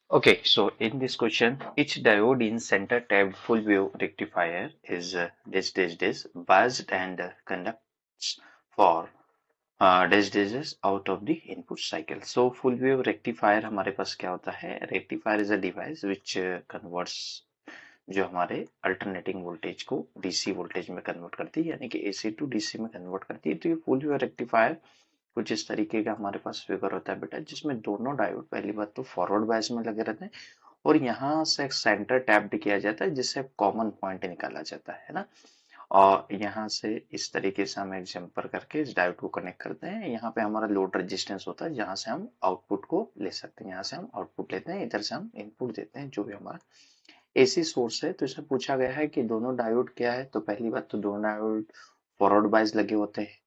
Okay, so in this question, each diode in center tapped full wave rectifier is this biased and conducts for dash out of the input cycle. So full wave rectifier हमारे पास क्या होता है? Rectifier is a device which converts जो हमारे alternating voltage को DC voltage में convert करती है, यानी कि एसी टू डीसी में कन्वर्ट करती है। तो ये फुल वेव रेक्टिफायर कुछ इस तरीके का हमारे पास फिगर होता है बेटा, जिसमें दोनों डायोड पहली बात तो फॉरवर्ड बायस में लगे रहते हैं और यहाँ से एक सेंटर टैप्ड किया जाता है जिससे कॉमन पॉइंट निकाला जाता है ना। और यहाँ से इस तरीके से हम एक जंपर करके इस डायोड को कनेक्ट करते हैं। यहाँ पे हमारा लोड रेजिस्टेंस होता है जहाँ से हम आउटपुट को ले सकते हैं, यहाँ से हम आउटपुट लेते हैं, इधर से हम इनपुट देते हैं, जो भी हमारा एसी सोर्स है। तो इसमें पूछा गया है कि दोनों डायोड क्या है, तो पहली बात तो दोनों डायोड फॉरवर्ड बायस लगे होते हैं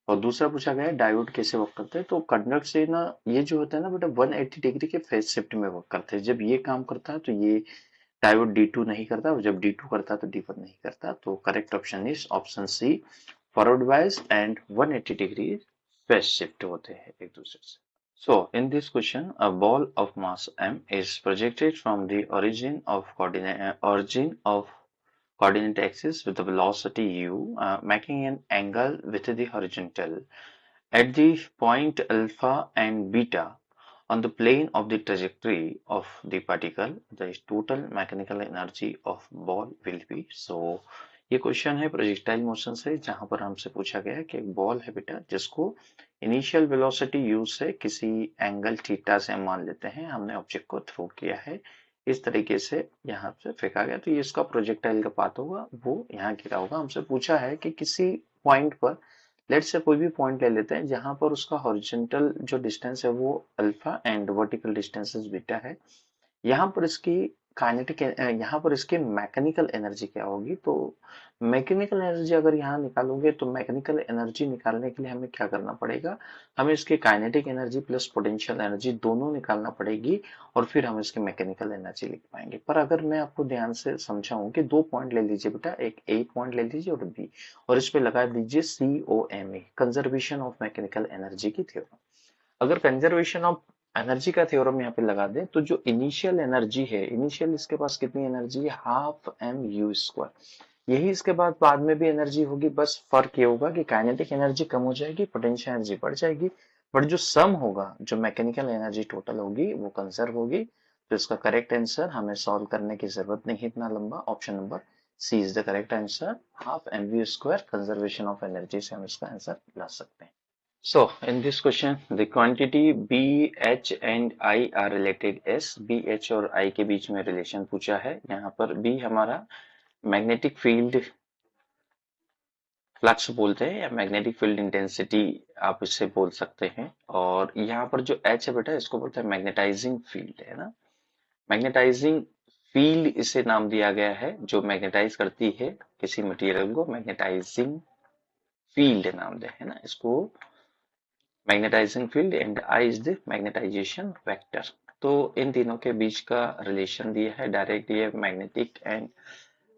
और दूसरा पूछा गया है डायोड कैसे वर्क करते हैं। तो कंडक्ट से ना ये जो होता है ना बेटा 180 डिग्री के फेज शिफ्ट में वर्क करते हैं। जब ये काम करता है तो ये डायोड D2 नहीं करता और जब D2 करता है तो D1 नहीं करता। तो correct option is option C, forward bias and 180 degree phase shift होते हैं एक दूसरे से। So, in this question, a ball of mass m is projected from the origin of coordinate axis with the velocity u, making an angle with the horizontal at the point alpha and beta on the plane of the trajectory of the particle. The total mechanical energy of ball will be. So, ये question है projectile motion से, जहां पर हमसे पूछा गया है कि एक बॉल है बेटा जिसको इनिशियल वेलोसिटी u से किसी एंगल थीटा से हम मान लेते हैं, हमने ऑब्जेक्ट को थ्रो किया है इस तरीके से यहाँ से फेंका गया, तो ये इसका प्रोजेक्टाइल का पाथ होगा, वो यहाँ गिरा होगा। हमसे पूछा है कि किसी पॉइंट पर, लेट्स से कोई भी पॉइंट ले लेते हैं जहां पर उसका हॉरिजॉन्टल जो डिस्टेंस है वो alpha and vertical distance beta है। यहाँ पर इसकी काइनेटिक, यहाँ पर इसकी मैकेनिकल एनर्जी क्या होगी, तो मैकेनिकल एनर्जी अगर यहाँ निकालोगे तो मैकेनिकल एनर्जी निकालने के लिए हमें क्या करना पड़ेगा, हमें इसकी kinetic energy plus potential energy दोनों निकालना पड़ेगी और फिर हम इसकी मैकेनिकल एनर्जी लिख पाएंगे। पर अगर मैं आपको ध्यान से समझाऊं कि दो पॉइंट ले लीजिए बेटा, एक ए पॉइंट ले लीजिए और बी, और इस पे लगा दीजिए COME, conservation of mechanical energy की थ्योरम। अगर कंजर्वेशन ऑफ एनर्जी का थ्योरम यहाँ पे लगा दें तो जो इनिशियल एनर्जी है, इनिशियल इसके पास कितनी एनर्जी है, हाफ एम यू स्क्वायर। यही इसके बाद में भी एनर्जी होगी, बस फर्क ये होगा कि काइनेटिक एनर्जी कम हो जाएगी, पोटेंशियल एनर्जी बढ़ जाएगी, बट जो सम होगा, जो मैकेनिकल एनर्जी टोटल होगी वो कंजर्व होगी। तो इसका करेक्ट आंसर हमें सॉल्व करने की जरूरत नहीं इतना लंबा, option number C is the correct answer. Half M V square conservation of energy से हम इसका आंसर ला सकते हैं। So, in this question, the quantity B, H and I are related as B, H और I के बीच में relation पूछा है। यहाँ पर B हमारा मैग्नेटिक फील्ड फ्लक्स बोलते हैं या मैग्नेटिक फील्ड इंटेंसिटी आप इससे बोल सकते हैं, और यहाँ पर जो H है बेटा इसको बोलते हैं मैग्नेटाइजिंग फील्ड, है ना। मैग्नेटाइजिंग फील्ड इसे नाम दिया गया है जो मैग्नेटाइज करती है किसी मटेरियल को, मैग्नेटाइजिंग फील्ड नाम दे, है ना इसको, magnetising field and I is the magnetisation vector. तो इन तीनों के बीच का रिलेशन दिया है डायरेक्ट, ये magnetic and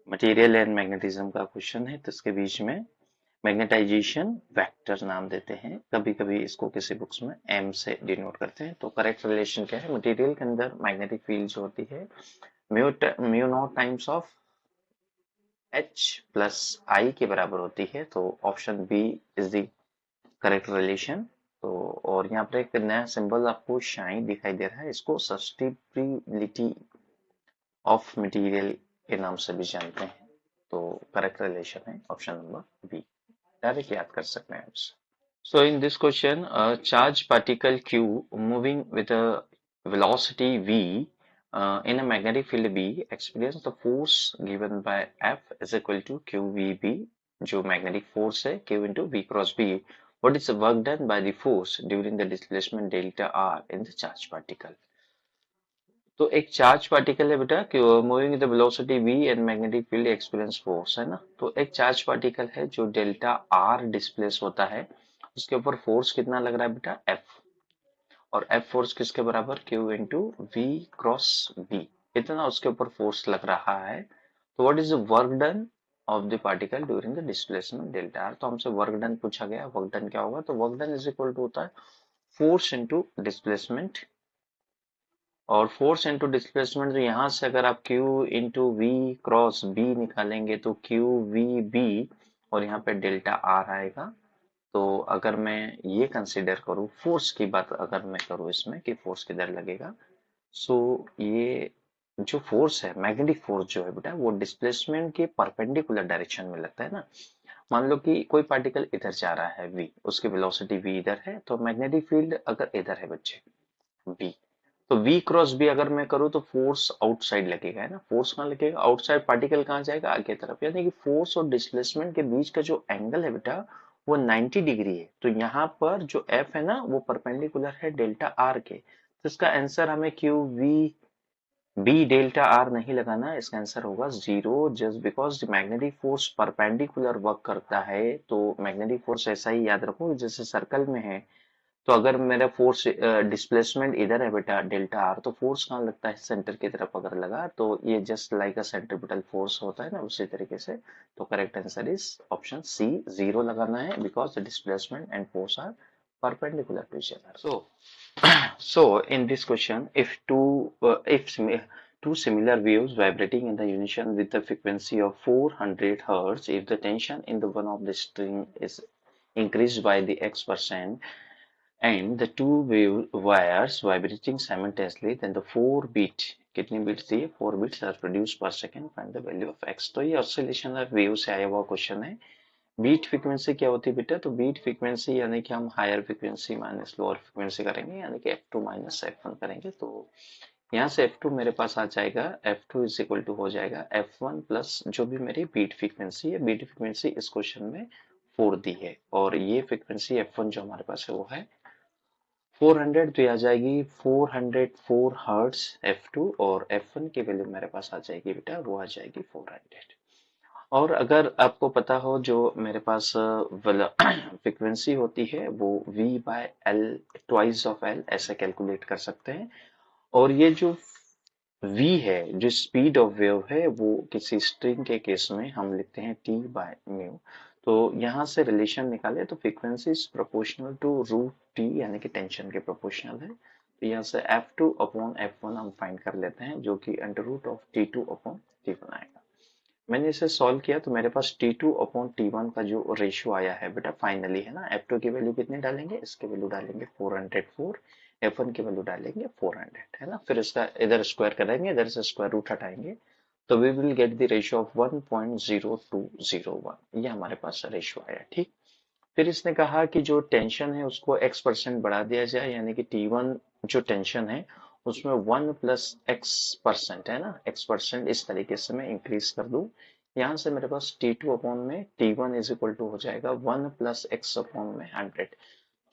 material and magnetism का क्वेश्चन है, तो इसके बीच में मैग्नेटाइजेशन वेक्टर नाम देते हैं, कभी कभी इसको किसी बुक्स में एम से डिनोट करते हैं। तो करेक्ट रिलेशन क्या है, मटेरियल के अंदर मैग्नेटिक फील्ड जो होती है mu not times of H plus I के बराबर होती है, तो option B is the correct relation. तो और यहाँ पर एक नया सिंबल आपको शाइन दिखाई दे रहा है, इसको सस्टेबिलिटी ऑफ मटेरियल के नाम से भी जानते हैं। तो करेक्ट रिलेशन है ऑप्शन नंबर बी, डायरेक्ट याद कर सकते हैं इससे। So in this question, a charged particle Q moving with a velocity v in a magnetic field B experience the force given by F is equal to QVB, जो magnetic force है Q into V cross B. What is the work done by the force during the displacement delta R in the charged particle? तो एक charge particle है बेटा कि moving with the velocity v and magnetic field experience force, है ना। तो एक charge particle है जो डेल्टा r डिस्प्लेस होता है, उसके ऊपर फोर्स कितना लग रहा है बेटा, F, और F फोर्स किसके बराबर, Q into V cross B, इतना उसके ऊपर फोर्स लग रहा है। तो what is the work done of the particle during the displacement delta r, तो हमसे वर्क डन पूछा गया, वर्क डन क्या होगा, तो work done is equal to होता है फोर्स इंटू डिस्प्लेसमेंट और फोर्स इंटू डिस्प्लेसमेंट, तो यहाँ से अगर आप Q into V cross B निकालेंगे तो QVB और यहाँ पे डेल्टा आर आएगा। तो अगर मैं ये कंसिडर करूँ, फोर्स की बात अगर मैं करूँ इसमें कि फोर्स किधर लगेगा, सो ये जो फोर्स है, मैग्नेटिक फोर्स जो है बेटा, वो डिस्प्लेसमेंट के परपेंडिकुलर डायरेक्शन में लगता है ना। मान लो कि कोई पार्टिकल इधर जा रहा है v, उसकी वेलोसिटी v इधर है, तो मैग्नेटिक फील्ड अगर इधर है बच्चे b, तो v क्रॉस b अगर मैं करूँ तो फोर्स आउटसाइड लगेगा, है ना। फोर्स कहाँ लगेगा? आउटसाइड। पार्टिकल कहाँ जाएगा? आगे तरफ। यानी कि फोर्स और डिस्प्लेसमेंट के बीच का जो एंगल है बेटा, वो 90 डिग्री है। तो यहाँ पर जो f है ना, वो परपेंडिकुलर है डेल्टा r के। तो इसका आंसर हमें Q V B delta R नहीं लगाना, इसका आंसर होगा 0, just because magnetic force perpendicular work करता है। तो मैग्नेटिक फोर्स ऐसा ही याद रखो जैसे सर्कल में है, तो अगर मेरा फोर्स डिस्प्लेसमेंट इधर है बेटा डेल्टा आर, तो फोर्स कहाँ लगता है? सेंटर की तरफ अगर लगा तो ये just like a centripetal force होता है ना, उसी तरीके से। तो correct answer is option C, 0 लगाना है, because the displacement and force are perpendicular to each other. So in this question, if two similar waves vibrating in the unison with the frequency of 400 Hz, if the tension in the one of the string is increased by the x% and the two wires vibrating simultaneously, then the 4 beat, कितनी beats दी है? 4 beats are produced per second, find the value of x। तो ये oscillation of wave से आया हुआ question है। Beat frequency क्या होती है बेटा? तो बीट फ्रीक्वेंसी यानी कि हम higher frequency minus lower frequency करेंगे, यानी कि F2 माइनस F1 करेंगे। तो यहाँ से F2 मेरे पास आ जाएगा, F2 इज इक्वल टू हो जाएगा F1 प्लस जो भी मेरी बीट फ्रीक्वेंसी है। बीट फ्रीक्वेंसी इस क्वेश्चन में 4 दी है, और ये फ्रीक्वेंसी F1 जो हमारे पास है वो है 400, तो ये आ जाएगी 404 हर्ट्ज F2, और F1 की वैल्यू मेरे पास आ जाएगी बेटा, वो आ जाएगी 400। और अगर आपको पता हो जो मेरे पास फ्रीक्वेंसी होती है वो V by L, twice of L, ऐसे कैलकुलेट कर सकते हैं। और ये जो V है, जो स्पीड ऑफ वेव है, वो किसी स्ट्रिंग के केस में हम लिखते हैं T बाय म्यू। तो यहाँ से रिलेशन निकाले तो frequency is proportional to root T, यानी कि टेंशन के प्रोपोर्शनल है। तो यहाँ से F2 अपॉन F1 हम फाइंड कर लेते हैं, जो कि under root of T2 upon T1 आएगा। मैंने इसे सॉल्व किया तो मेरे पास T2 अपॉन T1 का जो रेशियो आया है बेटा फाइनली, है ना, F2 की वैल्यू कितनी डालेंगे? इसके वैल्यू डालेंगे 404, F1 की वैल्यू डालेंगे 400, है ना। फिर इसका इधर स्क्वायर करेंगे, इधर से स्क्वायर रूट हटाएंगे, तो we will get the ratio of 1.0201। ये हमारे पास रेशियो आया, ठीक। फिर इसने कहा कि जो टेंशन है उसको x% बढ़ा दिया जाए, यानी कि T1 जो टेंशन है उसमें 1 प्लस x% है ना, x% इस तरीके से मैं इंक्रीज कर दूं। यहाँ से मेरे पास T2 अपॉन में T1 इज इक्वल टू हो जाएगा 1 प्लस x अपॉन में 100।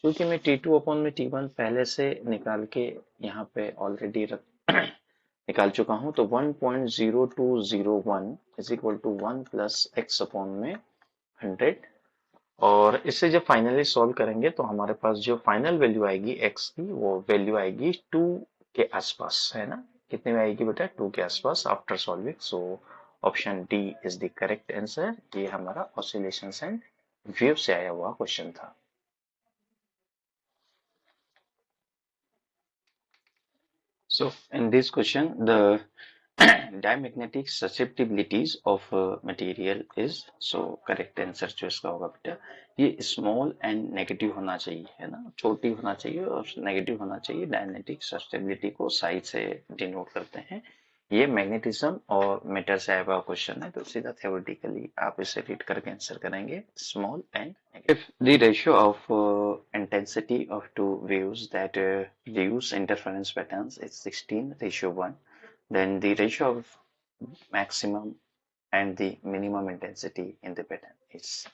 क्योंकि मैं T2 अपॉन में T1 पहले से निकाल के यहाँ पे ऑलरेडी निकाल चुका हूँ, तो 1.0201 is equal to 1 plus x upon में 100। और इसे जब फाइनली सॉल्व करेंगे तो हमारे पास जो फाइनल वैल्यू आएगी x की, वो वैल्यू आएगी 2 के आसपास, है ना। कितने में आएगी बेटा? 2 के आसपास after solving. So option D is the correct answer. ये हमारा ऑसिलेशंस एंड वेव से आया हुआ क्वेश्चन था। So in this question, the diamagnetic susceptibilities of material is, so correct answer जो इसका होगा बेटा, ये स्मॉल एंड नेगेटिव होना चाहिए, है ना, छोटी होना चाहिए और नेगेटिव होना चाहिए। डायनेटिक सस्टेबिलिटी को साइज से डिनोट करते हैं। ये मैग्नेटिज्म और मेटर से आया हुआ क्वेश्चन है, तो सीधा थ्योरेटिकली आप इसे रीड करके आंसर करेंगे, small and negative. If the ratio of intensity of two waves that produce interference patterns is 16:1, then the ratio of maximum and the minimum intensity in the pattern is,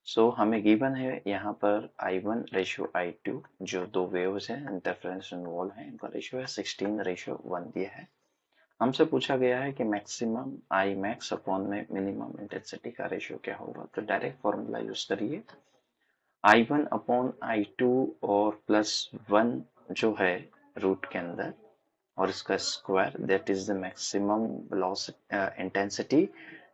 so हमें given है यहाँ पर I1 ratio I2, जो दो waves हैं interference involve है, इनका ratio है 16:1 दिया है। हमसे पूछा गया है कि मैक्सिमम आई मैक्स अपॉन में मिनिमम इंटेंसिटी का रेशियो क्या होगा। तो डायरेक्ट फॉर्मूला यूज करिए, I1 अपॉन I2 और प्लस 1 जो है रूट के अंदर, और इसका square, that is the maximum intensity.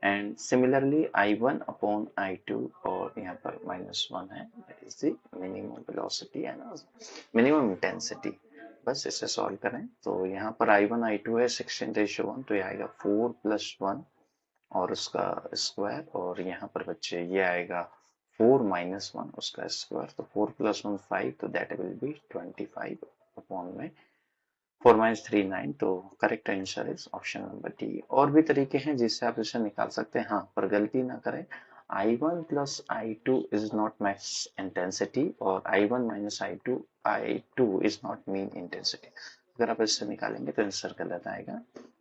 And similarly I1 upon I2 और यहाँ पर -1 है, that is the minimum velocity and minimum intensity. बस इसे सॉल्व करें तो यहाँ पर I1 I2 है 16:1 तो ये आएगा 4 + 1 और उसका स्क्वायर और यहाँ पर बच्चे ये आएगा 4 - 1 उसका स्क्वायर तो 4 + 1 5 तो दैट विल बी 25 अपॉन में 4 - 3 9 तो correct answer is option number D. और भी तरीके हैं जिससे आप इसे निकाल सकते हैं, हाँ पर गलती ना करें I1 + I2 is not max intensity और I1 - I2 is not mean intensity. अगर आप इससे निकालेंगे तो आंसर गलत आएगा,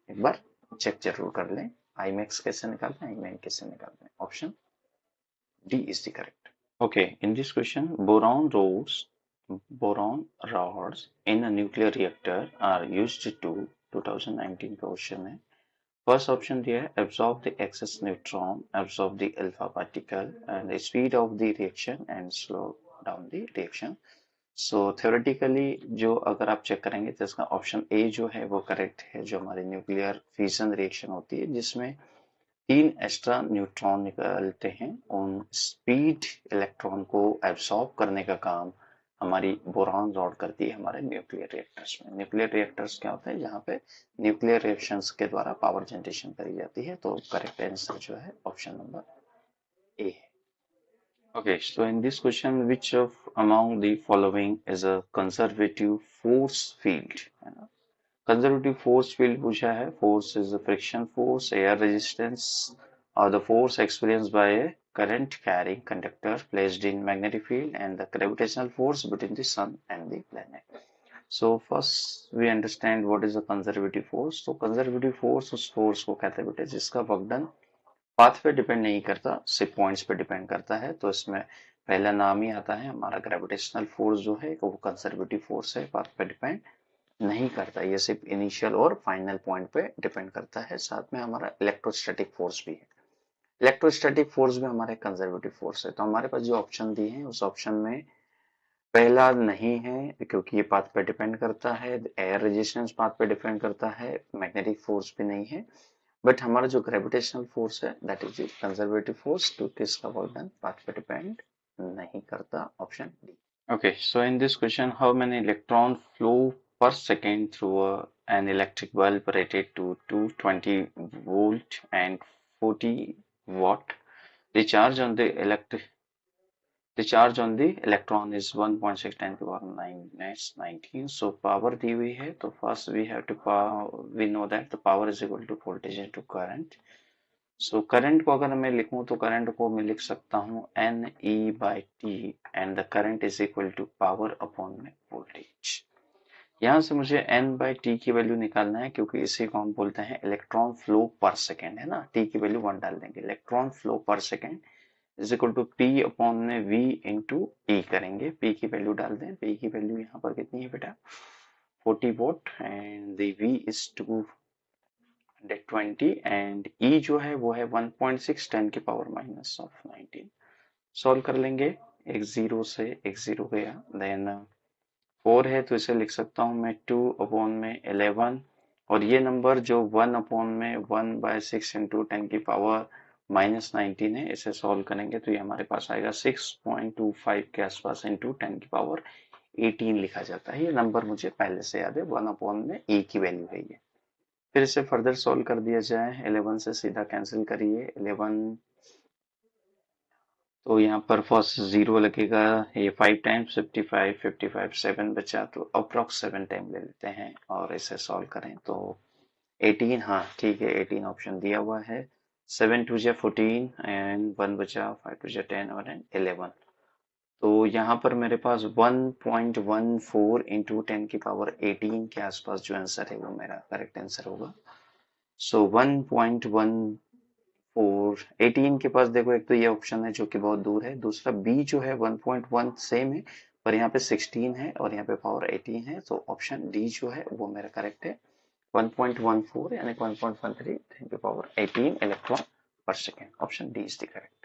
एक बार चेक जरूर कर लें। आई मैक्स कैसे निकालते हैं, आई मैन कैसे निकालते हैं, option D is the correct. Okay, in this question, boron rods in a nuclear reactor are used to 2019 question है। फर्स्ट ऑप्शन दिया है absorb the excess neutron, absorb the alpha particle and the speed of the reaction and slow down the reaction। So theoretically जो अगर आप check करेंगे तो इसका option A जो है वो करेक्ट है, जो हमारी न्यूक्लियर फिजन रिएक्शन होती है जिसमें 3 एक्स्ट्रा न्यूट्रॉन निकलते हैं, उन स्पीड इलेक्ट्रॉन को एब्सॉर्ब करने का काम हमारी बोरॉन रॉड करती है हमारे न्यूक्लियर रिएक्टर्स में। न्यूक्लियर रिएक्टर्स क्या होते हैं, जहाँ पे न्यूक्लियर रिएक्शंस के द्वारा पावर जनरेशन करी जाती है, तो करेक्ट आंसर जो है ऑप्शन नंबर ए है। Okay, so in this question, which of among the following is a conservative force field? है ना? Conservative force field पूछा है, force is the friction force, air resistance, or the force experienced by a current carrying conductor placed in magnetic field and the gravitational force between the sun and the planet. So first we understand what is a conservative force. तो conservative force उस force को कहते हैं बेटे जिसका work done path पे depend नहीं करता, सिर्फ पॉइंट्स पे डिपेंड करता है। तो इसमें पहला नाम ही आता है हमारा ग्रेविटेशनल फोर्स जो है वो कंजर्वेटिव फोर्स है, पाथ पे डिपेंड नहीं करता, ये सिर्फ इनिशियल और फाइनल पॉइंट पे डिपेंड करता है। साथ में हमारा इलेक्ट्रोस्टैटिक फोर्स भी है, इलेक्ट्रोस्टैटिक फोर्स भी हमारा कंजर्वेटिव फोर्स है। तो हमारे पास जो ऑप्शन दिए हैं उस ऑप्शन में पहला नहीं है क्योंकि ये पाथ पे डिपेंड करता है, एयर रेजिस्टेंस पाथ पे डिपेंड करता है, मैग्नेटिक फोर्स भी नहीं है, बट हमारा जो ग्रेविटेशनल फोर्स है दैट इज कंजर्वेटिव फोर्स, क्योंकि इसका वर्क डन पाथ पे डिपेंड नहीं करता, option D. Okay, so in this question, how many electron flow per second through an electric bulb rated to 220 volt and 40 watt? The charge on the electron is 1.6 10 to the power 19. So power दी हुई है, तो first we know that the power is equal to voltage into current. So current को अगर मैं लिखूं तो current को मैं लिख सकता हूं NE/T and the current is equal to power upon में voltage। यहाँ से मुझे N/T की वैल्यू निकालना है क्योंकि इसी को हम बोलते हैं इलेक्ट्रॉन फ्लो पर सेकेंड, है ना। T की वैल्यू 1 डाल देंगे, इलेक्ट्रॉन फ्लो पर second is equal to P upon में V इंटू E करेंगे। P की वैल्यू डाल दें, P की वैल्यू यहाँ पर कितनी है बेटा 40 vote and the V is 220 and E जो है वो है 1.6 10 की पावर माइनस ऑफ 19। सॉल्व कर लेंगे, एक जीरो से एक जीरो गया, देन 4 है तो इसे लिख सकता हूँ मैं 2 अपॉन में 11 और ये नंबर जो 1 अपॉन में 1/6 इंटू 10 की पावर -19 है, इसे सॉल्व करेंगे तो ये हमारे पास आएगा 6.25 के आसपास इंटू 10 की पावर 18 लिखा जाता है। ये नंबर मुझे पहले से याद है, 1 अपॉन में ए की वैल्यू है ये। फिर इसे फर्दर सॉल्व कर दिया जाए, 11 से सीधा कैंसिल करिए, 11 तो यहाँ पर फर्स्ट जीरो लगेगा, ये 5 टाइम्स 55 55 7 बचा तो अप्रॉक्स 7 टाइम ले लेते हैं और इसे सॉल्व करें तो 18, हाँ ठीक है 18 ऑप्शन दिया हुआ है। 7 2 जा 14 एंड 1 बचा, 5 2 जा 10 और 11। तो यहाँ पर मेरे पास 1.14 इंटू 10 की पावर 18 के आसपास जो आंसर है वो मेरा करेक्ट आंसर होगा। सो 1.14 18 के पास देखो, एक तो ये ऑप्शन है जो कि बहुत दूर है, दूसरा बी जो है 1.1 सेम है पर यहाँ पे 16 है और यहाँ पे पावर 18 है, तो ऑप्शन डी जो है वो मेरा करेक्ट है। 1.14 यानी 1.13 10 to the power 18 इलेक्ट्रॉन पर second, option D is the correct.